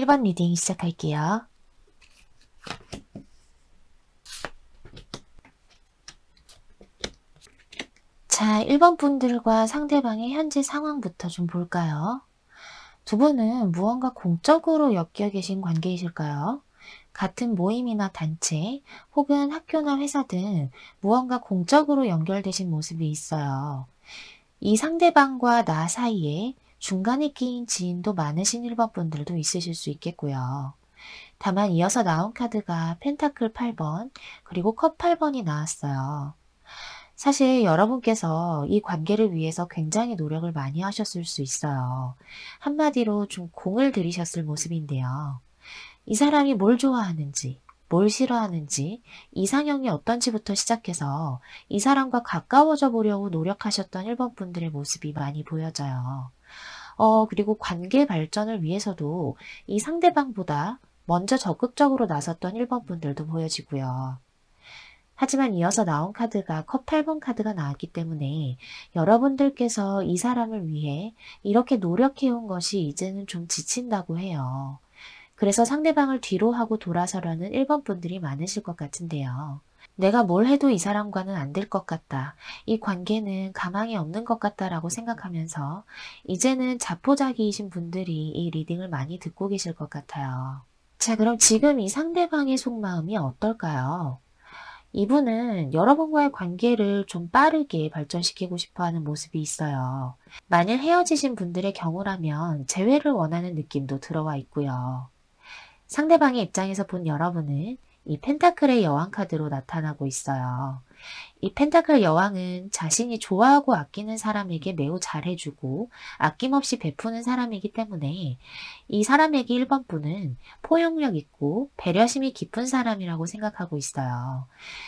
1번 리딩 시작할게요. 자, 1번 분들과 상대방의 현재 상황부터 좀 볼까요? 두 분은 무언가 공적으로 엮여 계신 관계이실까요? 같은 모임이나 단체, 혹은 학교나 회사 등 무언가 공적으로 연결되신 모습이 있어요. 이 상대방과 나 사이에 중간에 끼인 지인도 많으신 1번 분들도 있으실 수 있겠고요. 다만 이어서 나온 카드가 펜타클 8번, 그리고 컵 8번이 나왔어요. 사실 여러분께서 이 관계를 위해서 굉장히 노력을 많이 하셨을 수 있어요. 한마디로 좀 공을 들이셨을 모습인데요. 이 사람이 뭘 좋아하는지, 뭘 싫어하는지, 이상형이 어떤지부터 시작해서 이 사람과 가까워져 보려고 노력하셨던 1번 분들의 모습이 많이 보여져요. 그리고 관계 발전을 위해서도 이 상대방보다 먼저 적극적으로 나섰던 1번 분들도 보여지고요. 하지만 이어서 나온 카드가 컵 8번 카드가 나왔기 때문에 여러분들께서 이 사람을 위해 이렇게 노력해온 것이 이제는 좀 지친다고 해요. 그래서 상대방을 뒤로 하고 돌아서려는 1번 분들이 많으실 것 같은데요. 내가 뭘 해도 이 사람과는 안 될 것 같다. 이 관계는 가망이 없는 것 같다라고 생각하면서 이제는 자포자기이신 분들이 이 리딩을 많이 듣고 계실 것 같아요. 자, 그럼 지금 이 상대방의 속마음이 어떨까요? 이분은 여러분과의 관계를 좀 빠르게 발전시키고 싶어하는 모습이 있어요. 만일 헤어지신 분들의 경우라면 재회를 원하는 느낌도 들어와 있고요. 상대방의 입장에서 본 여러분은 이 펜타클의 여왕 카드로 나타나고 있어요. 이 펜타클 여왕은 자신이 좋아하고 아끼는 사람에게 매우 잘해주고 아낌없이 베푸는 사람이기 때문에 이 사람에게 1번 분은 포용력 있고 배려심이 깊은 사람이라고 생각하고 있어요.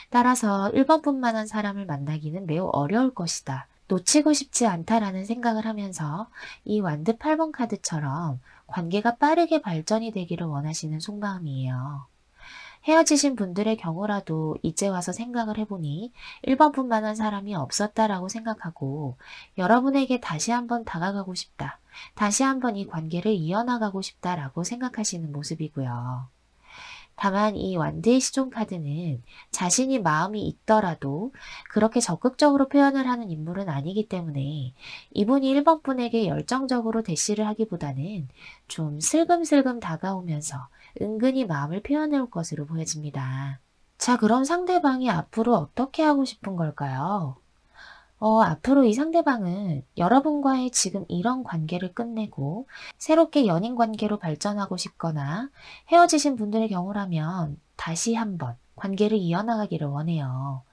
따라서 1번 분만한 사람을 만나기는 매우 어려울 것이다. 놓치고 싶지 않다라는 생각을 하면서 이 완드 8번 카드처럼 관계가 빠르게 발전이 되기를 원하시는 속마음이에요. 헤어지신 분들의 경우라도 이제 와서 생각을 해보니 1번 분만한 사람이 없었다라고 생각하고 여러분에게 다시 한번 다가가고 싶다. 다시 한번 이 관계를 이어나가고 싶다라고 생각하시는 모습이고요. 다만 이 완드의 시종 카드는 자신이 마음이 있더라도 그렇게 적극적으로 표현을 하는 인물은 아니기 때문에 이분이 1번 분에게 열정적으로 대시를 하기보다는 좀 슬금슬금 다가오면서 은근히 마음을 표현해 올 것으로 보여집니다. 자, 그럼 상대방이 앞으로 어떻게 하고 싶은 걸까요? 앞으로 이 상대방은 여러분과의 지금 이런 관계를 끝내고 새롭게 연인 관계로 발전하고 싶거나 헤어지신 분들의 경우라면 다시 한번 관계를 이어나가기를 원해요.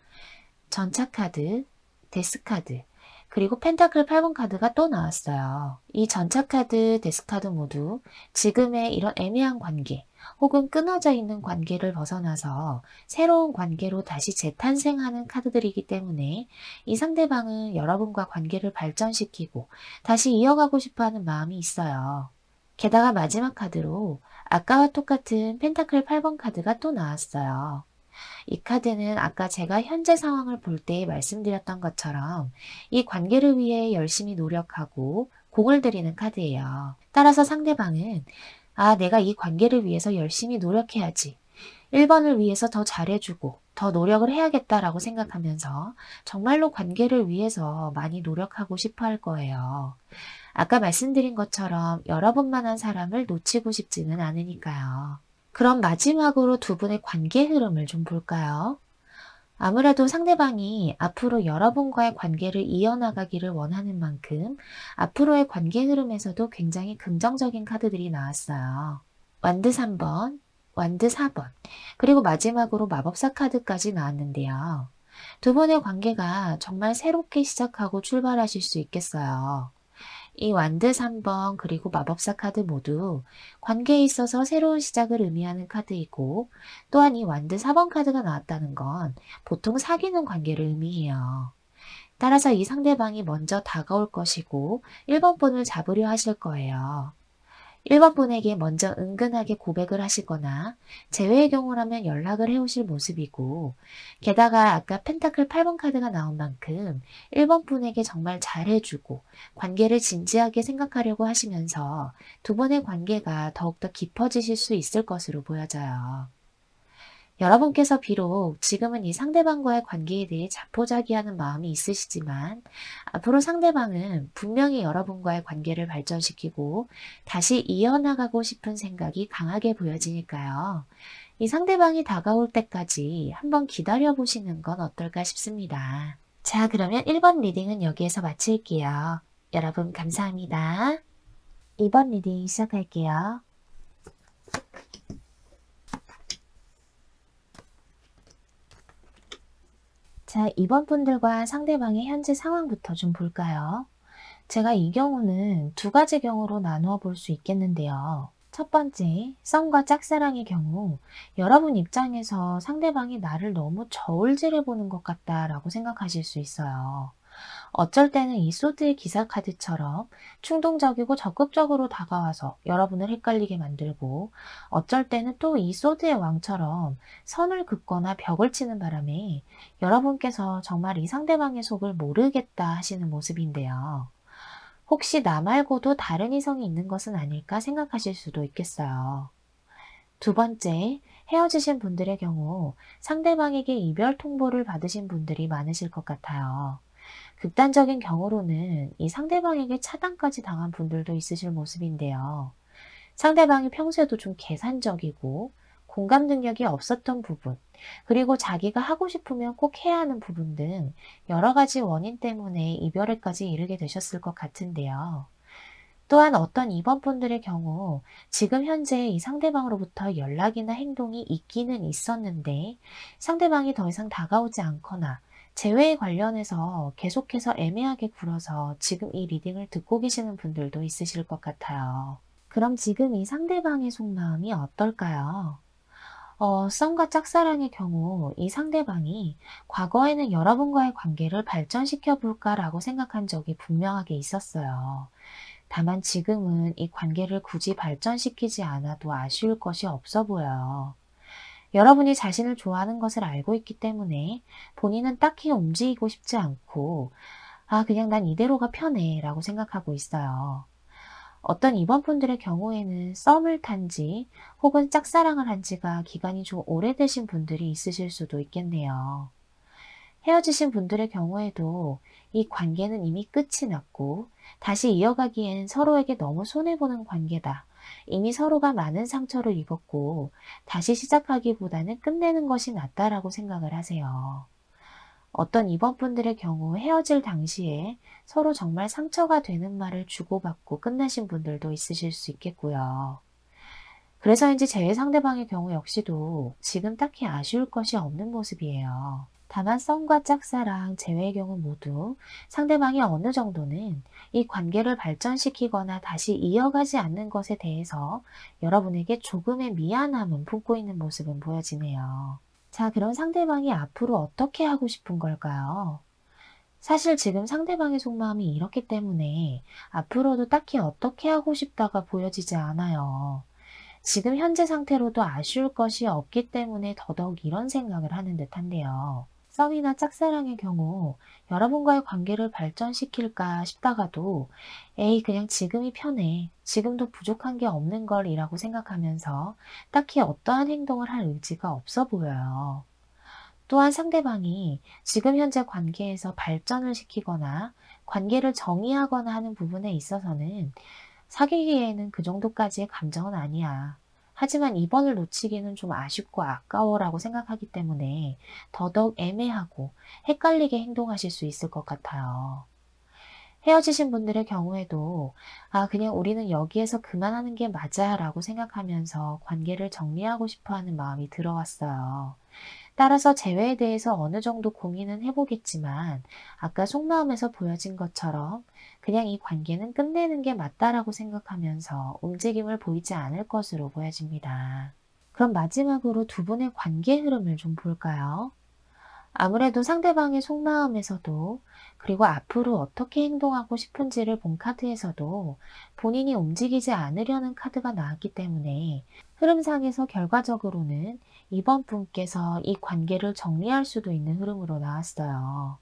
전차 카드, 데스 카드, 그리고 펜타클 8번 카드가 또 나왔어요. 이 전차 카드, 데스 카드 모두 지금의 이런 애매한 관계 혹은 끊어져 있는 관계를 벗어나서 새로운 관계로 다시 재탄생하는 카드들이기 때문에 이 상대방은 여러분과 관계를 발전시키고 다시 이어가고 싶어하는 마음이 있어요. 게다가 마지막 카드로 아까와 똑같은 펜타클 8번 카드가 또 나왔어요. 이 카드는 아까 제가 현재 상황을 볼 때 말씀드렸던 것처럼 이 관계를 위해 열심히 노력하고 공을 들이는 카드예요. 따라서 상대방은 내가 이 관계를 위해서 열심히 노력해야지. 1번을 위해서 더 잘해주고 더 노력을 해야겠다라고 생각하면서 정말로 관계를 위해서 많이 노력하고 싶어 할 거예요. 아까 말씀드린 것처럼 여러분만한 사람을 놓치고 싶지는 않으니까요. 그럼 마지막으로 두 분의 관계 흐름을 좀 볼까요? 아무래도 상대방이 앞으로 여러분과의 관계를 이어나가기를 원하는 만큼 앞으로의 관계 흐름에서도 굉장히 긍정적인 카드들이 나왔어요. 완드 3번, 완드 4번, 그리고 마지막으로 마법사 카드까지 나왔는데요. 두 분의 관계가 정말 새롭게 시작하고 출발하실 수 있겠어요. 이 완드 3번 그리고 마법사 카드 모두 관계에 있어서 새로운 시작을 의미하는 카드이고 또한 이 완드 4번 카드가 나왔다는 건 보통 사귀는 관계를 의미해요. 따라서 이 상대방이 먼저 다가올 것이고 1번 분을 잡으려 하실 거예요. 1번 분에게 먼저 은근하게 고백을 하시거나 재회의 경우라면 연락을 해오실 모습이고, 게다가 아까 펜타클 8번 카드가 나온 만큼 1번 분에게 정말 잘해주고 관계를 진지하게 생각하려고 하시면서 두 분의 관계가 더욱더 깊어지실 수 있을 것으로 보여져요. 여러분께서 비록 지금은 이 상대방과의 관계에 대해 자포자기하는 마음이 있으시지만, 앞으로 상대방은 분명히 여러분과의 관계를 발전시키고 다시 이어나가고 싶은 생각이 강하게 보여지니까요. 이 상대방이 다가올 때까지 한번 기다려 보시는 건 어떨까 싶습니다. 자, 그러면 1번 리딩은 여기에서 마칠게요. 여러분 감사합니다. 2번 리딩 시작할게요. 자, 2번 분들과 상대방의 현재 상황부터 좀 볼까요? 제가 이 경우는 두 가지 경우로 나누어 볼 수 있겠는데요. 첫 번째, 썸과 짝사랑의 경우 여러분 입장에서 상대방이 나를 너무 저울질해 보는 것 같다라고 생각하실 수 있어요. 어쩔 때는 이 소드의 기사 카드처럼 충동적이고 적극적으로 다가와서 여러분을 헷갈리게 만들고, 어쩔 때는 또 이 소드의 왕처럼 선을 긋거나 벽을 치는 바람에 여러분께서 정말 이 상대방의 속을 모르겠다 하시는 모습인데요. 혹시 나 말고도 다른 이성이 있는 것은 아닐까 생각하실 수도 있겠어요. 두 번째, 헤어지신 분들의 경우 상대방에게 이별 통보를 받으신 분들이 많으실 것 같아요. 극단적인 경우로는 이 상대방에게 차단까지 당한 분들도 있으실 모습인데요. 상대방이 평소에도 좀 계산적이고 공감 능력이 없었던 부분, 그리고 자기가 하고 싶으면 꼭 해야 하는 부분 등 여러 가지 원인 때문에 이별에까지 이르게 되셨을 것 같은데요. 또한 어떤 2번 분들의 경우 지금 현재 이 상대방으로부터 연락이나 행동이 있기는 있었는데 상대방이 더 이상 다가오지 않거나 재회에 관련해서 계속해서 애매하게 굴어서 지금 이 리딩을 듣고 계시는 분들도 있으실 것 같아요. 그럼 지금 이 상대방의 속마음이 어떨까요? 썸과 짝사랑의 경우 이 상대방이 과거에는 여러분과의 관계를 발전시켜 볼까라고 생각한 적이 분명하게 있었어요. 다만 지금은 이 관계를 굳이 발전시키지 않아도 아쉬울 것이 없어 보여요. 여러분이 자신을 좋아하는 것을 알고 있기 때문에 본인은 딱히 움직이고 싶지 않고, 그냥 난 이대로가 편해 라고 생각하고 있어요. 어떤 2번 분들의 경우에는 썸을 탄지 혹은 짝사랑을 한 지가 기간이 좀 오래되신 분들이 있으실 수도 있겠네요. 헤어지신 분들의 경우에도 이 관계는 이미 끝이 났고 다시 이어가기엔 서로에게 너무 손해보는 관계다. 이미 서로가 많은 상처를 입었고 다시 시작하기보다는 끝내는 것이 낫다라고 생각을 하세요. 어떤 2번 분들의 경우 헤어질 당시에 서로 정말 상처가 되는 말을 주고받고 끝나신 분들도 있으실 수 있겠고요. 그래서인지 재회 상대방의 경우 역시도 지금 딱히 아쉬울 것이 없는 모습이에요. 다만 썸과 짝사랑, 재회의 경우 모두 상대방이 어느 정도는 이 관계를 발전시키거나 다시 이어가지 않는 것에 대해서 여러분에게 조금의 미안함은 품고 있는 모습은 보여지네요. 자, 그럼 상대방이 앞으로 어떻게 하고 싶은 걸까요? 사실 지금 상대방의 속마음이 이렇기 때문에 앞으로도 딱히 어떻게 하고 싶다가 보여지지 않아요. 지금 현재 상태로도 아쉬울 것이 없기 때문에 더더욱 이런 생각을 하는 듯한데요. 썸이나 짝사랑의 경우 여러분과의 관계를 발전시킬까 싶다가도 에이 그냥 지금이 편해, 지금도 부족한 게 없는 걸 이라고 생각하면서 딱히 어떠한 행동을 할 의지가 없어 보여요. 또한 상대방이 지금 현재 관계에서 발전을 시키거나 관계를 정의하거나 하는 부분에 있어서는 사귀기에는 그 정도까지의 감정은 아니야. 하지만 이번을 놓치기는 좀 아쉽고 아까워라고 생각하기 때문에 더더욱 애매하고 헷갈리게 행동하실 수 있을 것 같아요. 헤어지신 분들의 경우에도 그냥 우리는 여기에서 그만하는 게 맞아 라고 생각하면서 관계를 정리하고 싶어 하는 마음이 들어왔어요. 따라서 재회에 대해서 어느 정도 고민은 해보겠지만 아까 속마음에서 보여진 것처럼 그냥 이 관계는 끝내는 게 맞다라고 생각하면서 움직임을 보이지 않을 것으로 보여집니다. 그럼 마지막으로 두 분의 관계 흐름을 좀 볼까요? 아무래도 상대방의 속마음에서도 그리고 앞으로 어떻게 행동하고 싶은지를 본 카드에서도 본인이 움직이지 않으려는 카드가 나왔기 때문에 흐름상에서 결과적으로는 이번 분께서 이 관계를 정리할 수도 있는 흐름으로 나왔어요.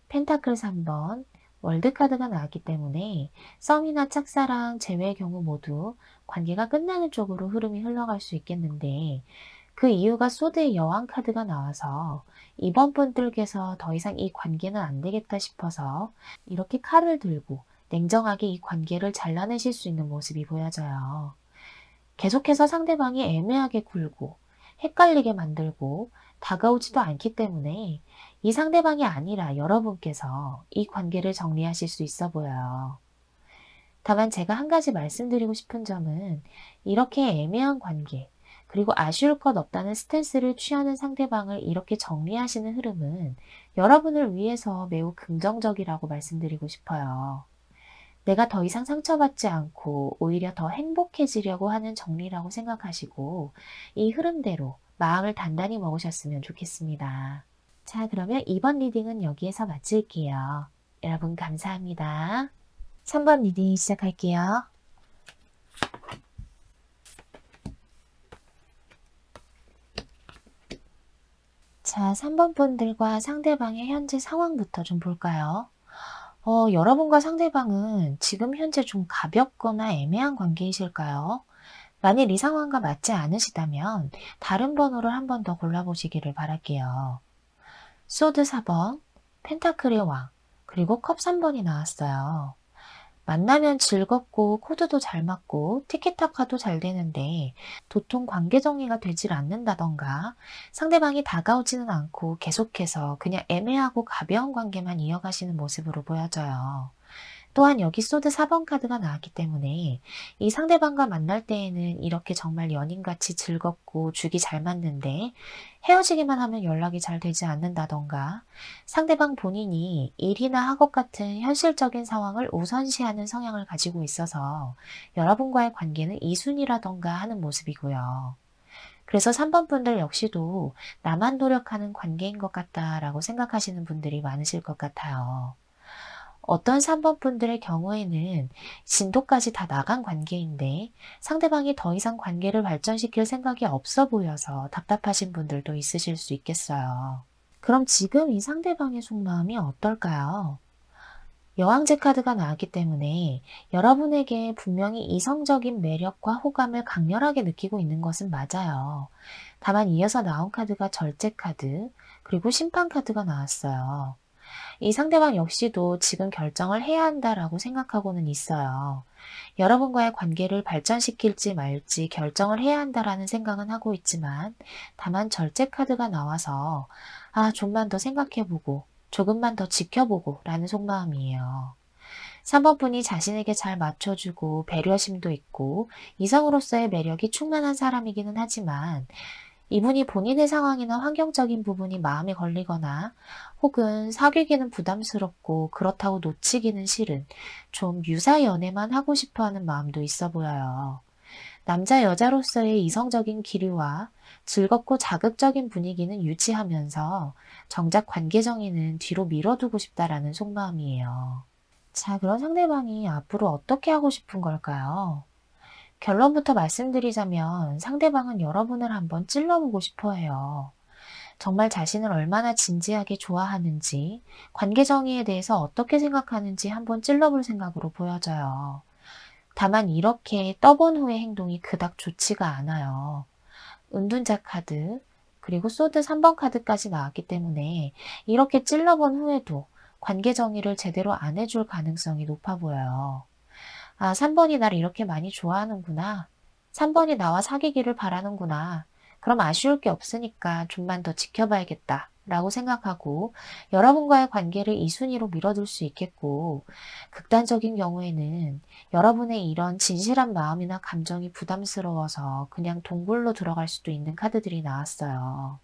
펜타클 3번, 월드카드가 나왔기 때문에 썸이나 짝사랑 제외의 경우 모두 관계가 끝나는 쪽으로 흐름이 흘러갈 수 있겠는데 그 이유가 소드의 여왕 카드가 나와서 이번 분들께서 더 이상 이 관계는 안 되겠다 싶어서 이렇게 칼을 들고 냉정하게 이 관계를 잘라내실 수 있는 모습이 보여져요. 계속해서 상대방이 애매하게 굴고 헷갈리게 만들고 다가오지도 않기 때문에 이 상대방이 아니라 여러분께서 이 관계를 정리하실 수 있어 보여요. 다만 제가 한 가지 말씀드리고 싶은 점은 이렇게 애매한 관계, 그리고 아쉬울 것 없다는 스탠스를 취하는 상대방을 이렇게 정리하시는 흐름은 여러분을 위해서 매우 긍정적이라고 말씀드리고 싶어요. 내가 더 이상 상처받지 않고 오히려 더 행복해지려고 하는 정리라고 생각하시고 이 흐름대로 마음을 단단히 먹으셨으면 좋겠습니다. 자, 그러면 이번 리딩은 여기에서 마칠게요. 여러분 감사합니다. 3번 리딩 시작할게요. 자, 3번 분들과 상대방의 현재 상황부터 좀 볼까요? 여러분과 상대방은 지금 현재 좀 가볍거나 애매한 관계이실까요? 만일 이 상황과 맞지 않으시다면 다른 번호를 한 번 더 골라보시기를 바랄게요. 소드 4번, 펜타클의 왕, 그리고 컵 3번이 나왔어요. 만나면 즐겁고 코드도 잘 맞고 티키타카도 잘 되는데 도통 관계 정리가 되질 않는다던가 상대방이 다가오지는 않고 계속해서 그냥 애매하고 가벼운 관계만 이어가시는 모습으로 보여져요. 또한 여기 소드 4번 카드가 나왔기 때문에 이 상대방과 만날 때에는 이렇게 정말 연인같이 즐겁고 죽이 잘 맞는데 헤어지기만 하면 연락이 잘 되지 않는다던가 상대방 본인이 일이나 학업 같은 현실적인 상황을 우선시하는 성향을 가지고 있어서 여러분과의 관계는 2순위라던가 하는 모습이고요. 그래서 3번 분들 역시도 나만 노력하는 관계인 것 같다라고 생각하시는 분들이 많으실 것 같아요. 어떤 3번 분들의 경우에는 진도까지 다 나간 관계인데 상대방이 더 이상 관계를 발전시킬 생각이 없어 보여서 답답하신 분들도 있으실 수 있겠어요. 그럼 지금 이 상대방의 속마음이 어떨까요? 여왕제 카드가 나왔기 때문에 여러분에게 분명히 이성적인 매력과 호감을 강렬하게 느끼고 있는 것은 맞아요. 다만 이어서 나온 카드가 절제 카드, 그리고 심판 카드가 나왔어요. 이 상대방 역시도 지금 결정을 해야 한다라고 생각하고는 있어요. 여러분과의 관계를 발전시킬지 말지 결정을 해야 한다라는 생각은 하고 있지만 다만 절제 카드가 나와서 좀만 더 생각해보고 조금만 더 지켜보고 라는 속마음이에요. 3번 분이 자신에게 잘 맞춰주고 배려심도 있고 이성으로서의 매력이 충만한 사람이기는 하지만 이분이 본인의 상황이나 환경적인 부분이 마음에 걸리거나 혹은 사귀기는 부담스럽고 그렇다고 놓치기는 싫은 좀 유사 연애만 하고 싶어하는 마음도 있어 보여요. 남자 여자로서의 이성적인 기류와 즐겁고 자극적인 분위기는 유지하면서 정작 관계 정의는 뒤로 밀어두고 싶다라는 속마음이에요. 자, 그런 상대방이 앞으로 어떻게 하고 싶은 걸까요? 결론부터 말씀드리자면 상대방은 여러분을 한번 찔러보고 싶어 해요. 정말 자신을 얼마나 진지하게 좋아하는지, 관계 정의에 대해서 어떻게 생각하는지 한번 찔러볼 생각으로 보여져요. 다만 이렇게 떠본 후의 행동이 그닥 좋지가 않아요. 은둔자 카드, 그리고 소드 3번 카드까지 나왔기 때문에 이렇게 찔러본 후에도 관계 정의를 제대로 안 해줄 가능성이 높아 보여요. 3번이 나를 이렇게 많이 좋아하는구나. 3번이 나와 사귀기를 바라는구나. 그럼 아쉬울 게 없으니까 좀만 더 지켜봐야겠다. 라고 생각하고 여러분과의 관계를 2순위로 밀어둘 수 있겠고 극단적인 경우에는 여러분의 이런 진실한 마음이나 감정이 부담스러워서 그냥 동굴로 들어갈 수도 있는 카드들이 나왔어요.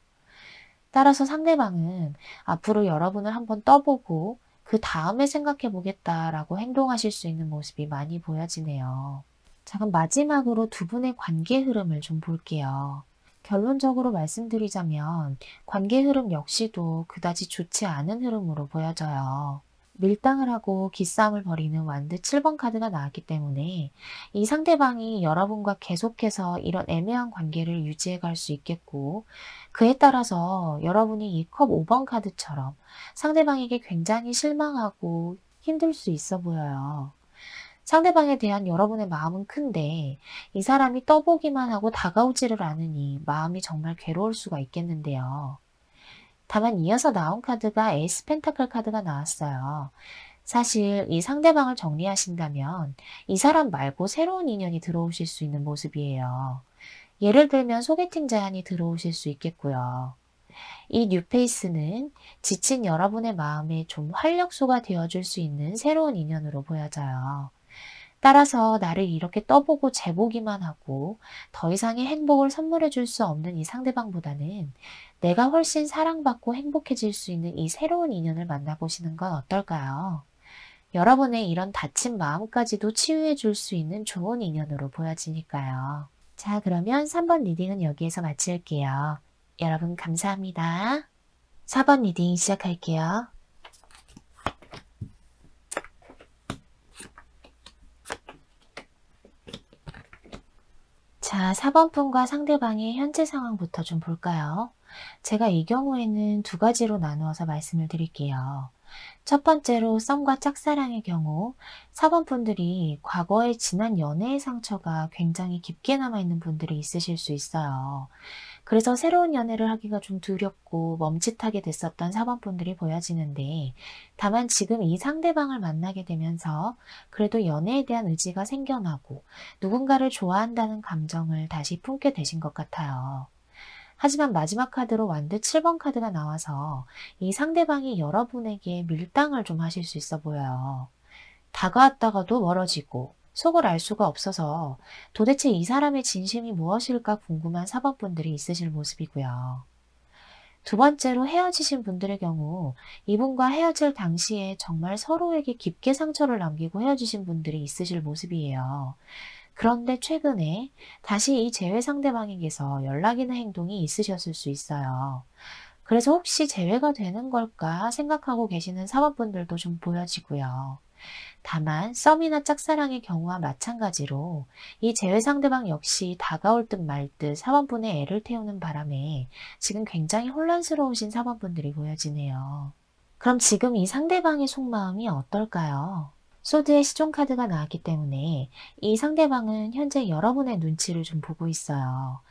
따라서 상대방은 앞으로 여러분을 한번 떠보고 그 다음에 생각해 보겠다라고 행동하실 수 있는 모습이 많이 보여지네요. 자, 그럼 마지막으로 두 분의 관계 흐름을 좀 볼게요. 결론적으로 말씀드리자면 관계 흐름 역시도 그다지 좋지 않은 흐름으로 보여져요. 밀당을 하고 기싸움을 벌이는 완드 7번 카드가 나왔기 때문에 이 상대방이 여러분과 계속해서 이런 애매한 관계를 유지해 갈 수 있겠고, 그에 따라서 여러분이 이 컵 5번 카드처럼 상대방에게 굉장히 실망하고 힘들 수 있어 보여요. 상대방에 대한 여러분의 마음은 큰데 이 사람이 떠보기만 하고 다가오지를 않으니 마음이 정말 괴로울 수가 있겠는데요. 다만 이어서 나온 카드가 에이스 펜타클 카드가 나왔어요. 사실 이 상대방을 정리하신다면 이 사람 말고 새로운 인연이 들어오실 수 있는 모습이에요. 예를 들면 소개팅 제안이 들어오실 수 있겠고요. 이 뉴페이스는 지친 여러분의 마음에 좀 활력소가 되어줄 수 있는 새로운 인연으로 보여져요. 따라서 나를 이렇게 떠보고 재보기만 하고 더 이상의 행복을 선물해 줄 수 없는 이 상대방보다는 내가 훨씬 사랑받고 행복해질 수 있는 이 새로운 인연을 만나보시는 건 어떨까요? 여러분의 이런 다친 마음까지도 치유해 줄 수 있는 좋은 인연으로 보여지니까요. 자, 그러면 3번 리딩은 여기에서 마칠게요. 여러분 감사합니다. 4번 리딩 시작할게요. 자, 4번 분과 상대방의 현재 상황부터 좀 볼까요? 제가 이 경우에는 두 가지로 나누어서 말씀을 드릴게요. 첫 번째로 썸과 짝사랑의 경우 4번 분들이 과거의 지난 연애의 상처가 굉장히 깊게 남아있는 분들이 있으실 수 있어요. 그래서 새로운 연애를 하기가 좀 두렵고 멈칫하게 됐었던 4번 분들이 보여지는데, 다만 지금 이 상대방을 만나게 되면서 그래도 연애에 대한 의지가 생겨나고 누군가를 좋아한다는 감정을 다시 품게 되신 것 같아요. 하지만 마지막 카드로 완드 7번 카드가 나와서 이 상대방이 여러분에게 밀당을 좀 하실 수 있어 보여요. 다가왔다가도 멀어지고 속을 알 수가 없어서 도대체 이 사람의 진심이 무엇일까 궁금한 4번 분들이 있으실 모습이고요. 두 번째로 헤어지신 분들의 경우 이분과 헤어질 당시에 정말 서로에게 깊게 상처를 남기고 헤어지신 분들이 있으실 모습이에요. 그런데 최근에 다시 이 재회 상대방에게서 연락이나 행동이 있으셨을 수 있어요. 그래서 혹시 재회가 되는 걸까 생각하고 계시는 사원분들도 좀 보여지고요. 다만 썸이나 짝사랑의 경우와 마찬가지로 이 재회 상대방 역시 다가올 듯 말 듯 사원분의 애를 태우는 바람에 지금 굉장히 혼란스러우신 사원분들이 보여지네요. 그럼 지금 이 상대방의 속마음이 어떨까요? 소드의 시종 카드가 나왔기 때문에 이 상대방은 현재 여러분의 눈치를 좀 보고 있어요.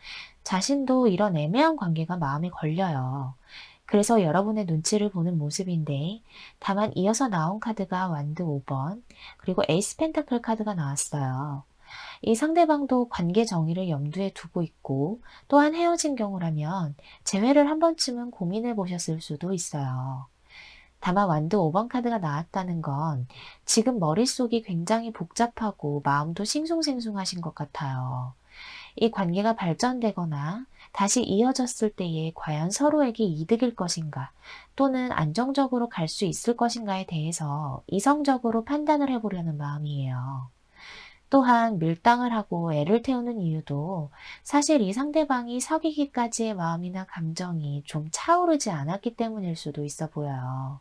자신도 이런 애매한 관계가 마음에 걸려요. 그래서 여러분의 눈치를 보는 모습인데, 다만 이어서 나온 카드가 완드 5번, 그리고 에이스 펜타클 카드가 나왔어요. 이 상대방도 관계 정의를 염두에 두고 있고, 또한 헤어진 경우라면 재회를 한 번쯤은 고민해 보셨을 수도 있어요. 다만 완드 5번 카드가 나왔다는 건 지금 머릿속이 굉장히 복잡하고 마음도 싱숭생숭하신 것 같아요. 이 관계가 발전되거나 다시 이어졌을 때에 과연 서로에게 이득일 것인가, 또는 안정적으로 갈 수 있을 것인가에 대해서 이성적으로 판단을 해보려는 마음이에요. 또한 밀당을 하고 애를 태우는 이유도 사실 이 상대방이 사귀기까지의 마음이나 감정이 좀 차오르지 않았기 때문일 수도 있어 보여요.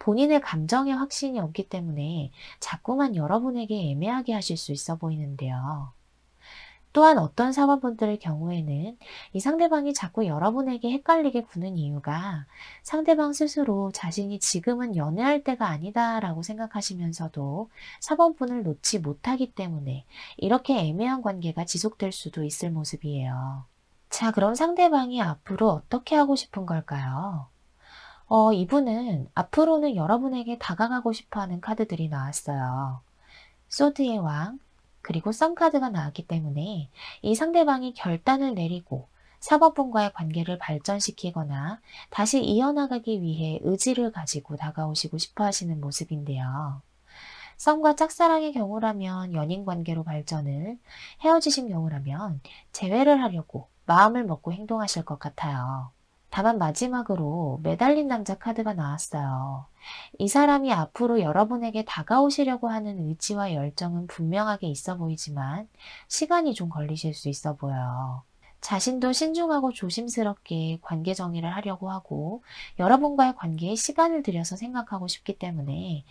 본인의 감정에 확신이 없기 때문에 자꾸만 여러분에게 애매하게 하실 수 있어 보이는데요. 또한 어떤 사원분들의 경우에는 이 상대방이 자꾸 여러분에게 헷갈리게 구는 이유가 상대방 스스로 자신이 지금은 연애할 때가 아니다 라고 생각하시면서도 사원분을 놓지 못하기 때문에 이렇게 애매한 관계가 지속될 수도 있을 모습이에요. 자, 그럼 상대방이 앞으로 어떻게 하고 싶은 걸까요? 이분은 앞으로는 여러분에게 다가가고 싶어하는 카드들이 나왔어요. 소드의 왕, 그리고 썸 카드가 나왔기 때문에 이 상대방이 결단을 내리고 사법분과의 관계를 발전시키거나 다시 이어나가기 위해 의지를 가지고 다가오시고 싶어 하시는 모습인데요. 썸과 짝사랑의 경우라면 연인 관계로 발전을, 헤어지신 경우라면 재회를 하려고 마음을 먹고 행동하실 것 같아요. 다만 마지막으로 매달린 남자 카드가 나왔어요. 이 사람이 앞으로 여러분에게 다가오시려고 하는 의지와 열정은 분명하게 있어 보이지만 시간이 좀 걸리실 수 있어 보여요. 자신도 신중하고 조심스럽게 관계 정의를 하려고 하고 여러분과의 관계에 시간을 들여서 생각하고 싶기 때문에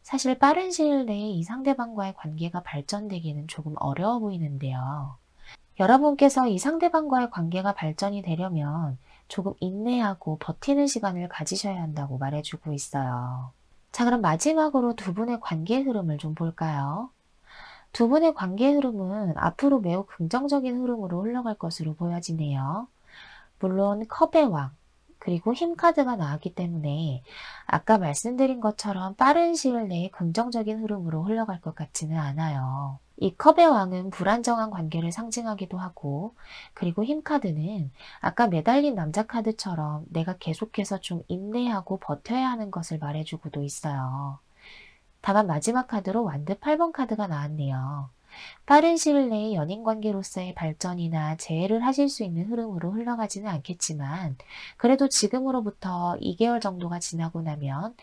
사실 빠른 시일 내에 이 상대방과의 관계가 발전되기는 조금 어려워 보이는데요. 여러분께서 이 상대방과의 관계가 발전이 되려면 조금 인내하고 버티는 시간을 가지셔야 한다고 말해주고 있어요. 자, 그럼 마지막으로 두 분의 관계 흐름을 좀 볼까요? 두 분의 관계 흐름은 앞으로 매우 긍정적인 흐름으로 흘러갈 것으로 보여지네요. 물론 컵의 왕, 그리고 힘 카드가 나왔기 때문에 아까 말씀드린 것처럼 빠른 시일 내에 긍정적인 흐름으로 흘러갈 것 같지는 않아요. 이 컵의 왕은 불안정한 관계를 상징하기도 하고, 그리고 힘 카드는 아까 매달린 남자 카드처럼 내가 계속해서 좀 인내하고 버텨야 하는 것을 말해주고도 있어요. 다만 마지막 카드로 완드 8번 카드가 나왔네요. 빠른 시일 내에 연인관계로서의 발전이나 재회를 하실 수 있는 흐름으로 흘러가지는 않겠지만 그래도 지금으로부터 2개월 정도가 지나고 나면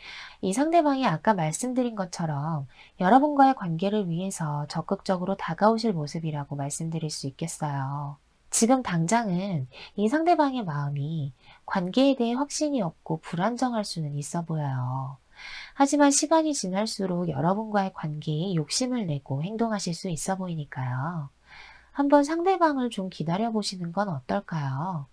이 상대방이 아까 말씀드린 것처럼 여러분과의 관계를 위해서 적극적으로 다가오실 모습이라고 말씀드릴 수 있겠어요. 지금 당장은 이 상대방의 마음이 관계에 대해 확신이 없고 불안정할 수는 있어 보여요. 하지만 시간이 지날수록 여러분과의 관계에 욕심을 내고 행동하실 수 있어 보이니까요. 한번 상대방을 좀 기다려 보시는 건 어떨까요?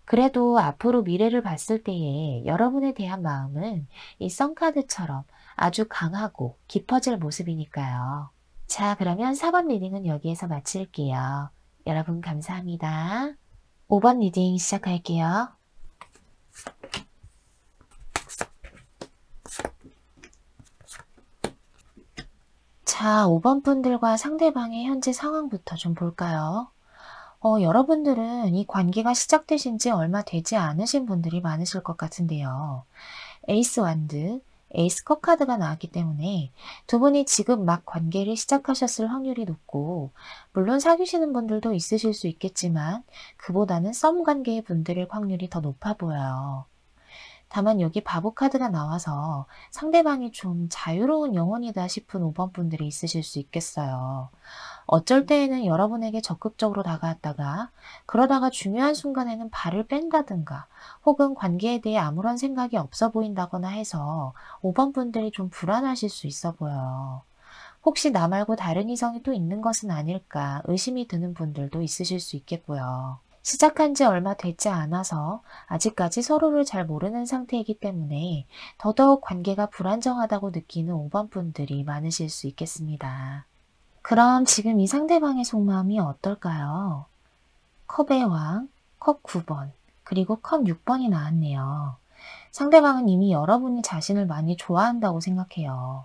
그래도 앞으로 미래를 봤을 때에 여러분에 대한 마음은 이 썬카드처럼 아주 강하고 깊어질 모습이니까요. 자, 그러면 4번 리딩은 여기에서 마칠게요. 여러분 감사합니다. 5번 리딩 시작할게요. 자, 5번 분들과 상대방의 현재 상황부터 좀 볼까요? 여러분들은 이 관계가 시작되신 지 얼마 되지 않으신 분들이 많으실 것 같은데요. 에이스 완드, 에이스 컵 카드가 나왔기 때문에 두 분이 지금 막 관계를 시작하셨을 확률이 높고, 물론 사귀시는 분들도 있으실 수 있겠지만 그보다는 썸 관계의 분들일 확률이 더 높아 보여요. 다만 여기 바보 카드가 나와서 상대방이 좀 자유로운 영혼이다 싶은 5번 분들이 있으실 수 있겠어요. 어쩔 때에는 여러분에게 적극적으로 다가왔다가 그러다가 중요한 순간에는 발을 뺀다든가 혹은 관계에 대해 아무런 생각이 없어 보인다거나 해서 5번 분들이 좀 불안하실 수 있어 보여요. 혹시 나 말고 다른 이성이 또 있는 것은 아닐까 의심이 드는 분들도 있으실 수 있겠고요. 시작한 지 얼마 되지 않아서 아직까지 서로를 잘 모르는 상태이기 때문에 더더욱 관계가 불안정하다고 느끼는 5번 분들이 많으실 수 있겠습니다. 그럼 지금 이 상대방의 속마음이 어떨까요? 컵의 왕, 컵 9번, 그리고 컵 6번이 나왔네요. 상대방은 이미 여러분이 자신을 많이 좋아한다고 생각해요.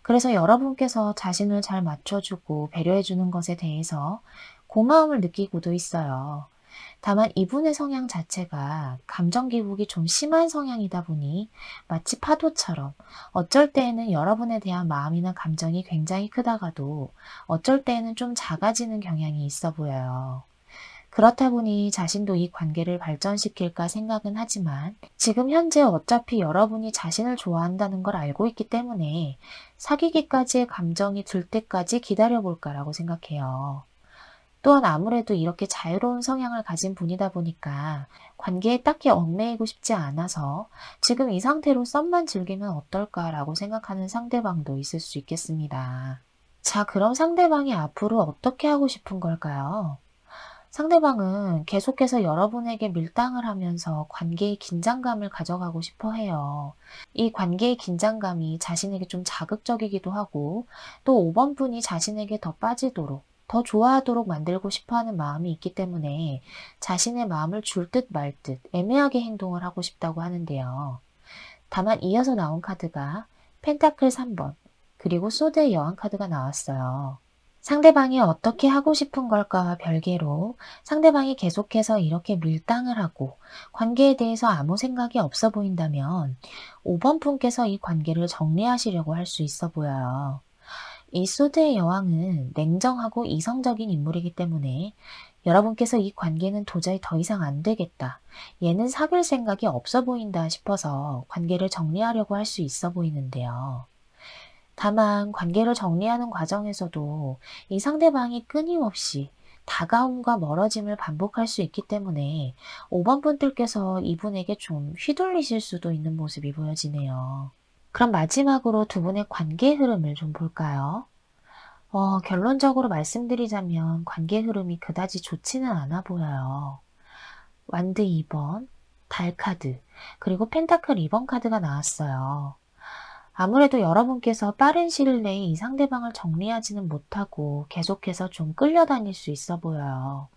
그래서 여러분께서 자신을 잘 맞춰주고 배려해주는 것에 대해서 고마움을 느끼고도 있어요. 다만 이분의 성향 자체가 감정 기복이 좀 심한 성향이다 보니 마치 파도처럼 어쩔 때에는 여러분에 대한 마음이나 감정이 굉장히 크다가도 어쩔 때에는 좀 작아지는 경향이 있어 보여요. 그렇다 보니 자신도 이 관계를 발전시킬까 생각은 하지만 지금 현재 어차피 여러분이 자신을 좋아한다는 걸 알고 있기 때문에 사귀기까지의 감정이 들 때까지 기다려볼까라고 생각해요. 또한 아무래도 이렇게 자유로운 성향을 가진 분이다 보니까 관계에 딱히 얽매이고 싶지 않아서 지금 이 상태로 썸만 즐기면 어떨까라고 생각하는 상대방도 있을 수 있겠습니다. 자, 그럼 상대방이 앞으로 어떻게 하고 싶은 걸까요? 상대방은 계속해서 여러분에게 밀당을 하면서 관계의 긴장감을 가져가고 싶어 해요. 이 관계의 긴장감이 자신에게 좀 자극적이기도 하고 또 5번 분이 자신에게 더 빠지도록 더 좋아하도록 만들고 싶어하는 마음이 있기 때문에 자신의 마음을 줄 듯 말 듯 애매하게 행동을 하고 싶다고 하는데요. 다만 이어서 나온 카드가 펜타클 3번 그리고 소드의 여왕 카드가 나왔어요. 상대방이 어떻게 하고 싶은 걸까와 별개로 상대방이 계속해서 이렇게 밀당을 하고 관계에 대해서 아무 생각이 없어 보인다면 5번 분께서 이 관계를 정리하시려고 할 수 있어 보여요. 이 소드의 여왕은 냉정하고 이성적인 인물이기 때문에 여러분께서 이 관계는 도저히 더 이상 안 되겠다. 얘는 사귈 생각이 없어 보인다 싶어서 관계를 정리하려고 할 수 있어 보이는데요. 다만 관계를 정리하는 과정에서도 이 상대방이 끊임없이 다가옴과 멀어짐을 반복할 수 있기 때문에 5번 분들께서 이분에게 좀 휘둘리실 수도 있는 모습이 보여지네요. 그럼 마지막으로 두 분의 관계 흐름을 좀 볼까요? 결론적으로 말씀드리자면 관계 흐름이 그다지 좋지는 않아 보여요. 완드 2번, 달 카드, 그리고 펜타클 2번 카드가 나왔어요. 아무래도 여러분께서 빠른 시일 내에 이 상대방을 정리하지는 못하고 계속해서 좀 끌려다닐 수 있어 보여요.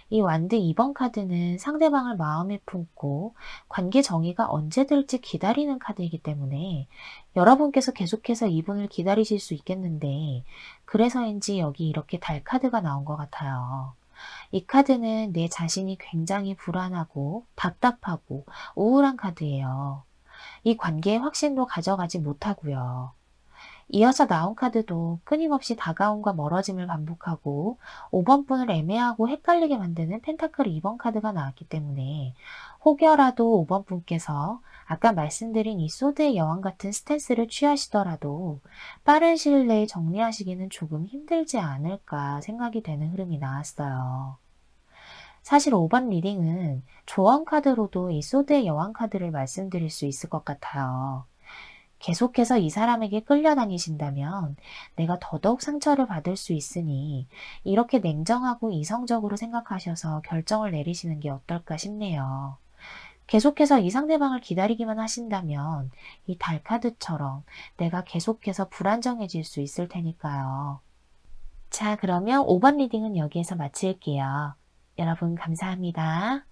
이 완드 2번 카드는 상대방을 마음에 품고 관계 정의가 언제 될지 기다리는 카드이기 때문에 여러분께서 계속해서 이분을 기다리실 수 있겠는데 그래서인지 여기 이렇게 달 카드가 나온 것 같아요. 이 카드는 내 자신이 굉장히 불안하고 답답하고 우울한 카드예요. 이 관계의 확신도 가져가지 못하고요. 이어서 나온 카드도 끊임없이 다가옴과 멀어짐을 반복하고 5번 분을 애매하고 헷갈리게 만드는 펜타클 2번 카드가 나왔기 때문에 혹여라도 5번 분께서 아까 말씀드린 이 소드의 여왕 같은 스탠스를 취하시더라도 빠른 시일 내에 정리하시기는 조금 힘들지 않을까 생각이 되는 흐름이 나왔어요. 사실 5번 리딩은 조언 카드로도 이 소드의 여왕 카드를 말씀드릴 수 있을 것 같아요. 계속해서 이 사람에게 끌려다니신다면 내가 더더욱 상처를 받을 수 있으니 이렇게 냉정하고 이성적으로 생각하셔서 결정을 내리시는 게 어떨까 싶네요. 계속해서 이 상대방을 기다리기만 하신다면 이 달 카드처럼 내가 계속해서 불안정해질 수 있을 테니까요. 자, 그러면 5번 리딩은 여기에서 마칠게요. 여러분 감사합니다.